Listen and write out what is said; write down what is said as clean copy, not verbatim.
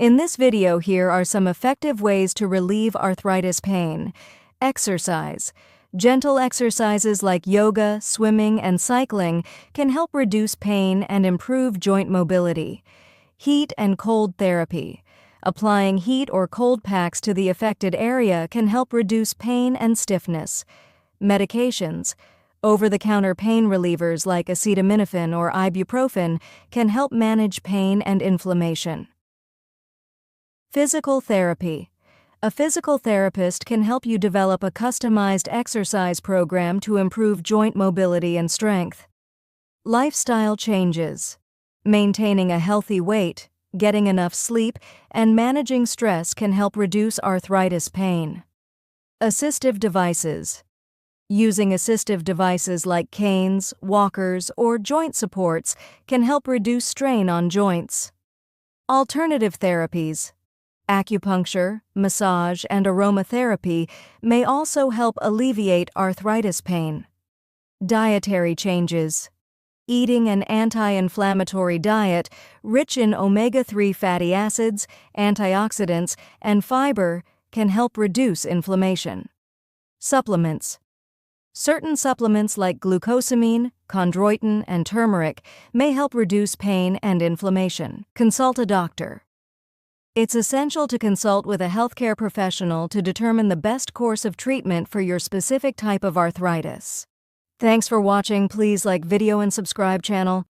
In this video, here are some effective ways to relieve arthritis pain. Exercise. Gentle exercises like yoga, swimming, and cycling can help reduce pain and improve joint mobility. Heat and cold therapy. Applying heat or cold packs to the affected area can help reduce pain and stiffness. Medications. Over-the-counter pain relievers like acetaminophen or ibuprofen can help manage pain and inflammation. Physical therapy. A physical therapist can help you develop a customized exercise program to improve joint mobility and strength. Lifestyle changes. Maintaining a healthy weight, getting enough sleep, and managing stress can help reduce arthritis pain. Assistive devices. Using assistive devices like canes, walkers, or joint supports can help reduce strain on joints. Alternative therapies. Acupuncture, massage, and aromatherapy may also help alleviate arthritis pain. Dietary changes. Eating an anti-inflammatory diet rich in omega-3 fatty acids, antioxidants, and fiber can help reduce inflammation. Supplements. Certain supplements like glucosamine, chondroitin, and turmeric may help reduce pain and inflammation. Consult a doctor. It's essential to consult with a healthcare professional to determine the best course of treatment for your specific type of arthritis. Thanks for watching. Please like video and subscribe channel.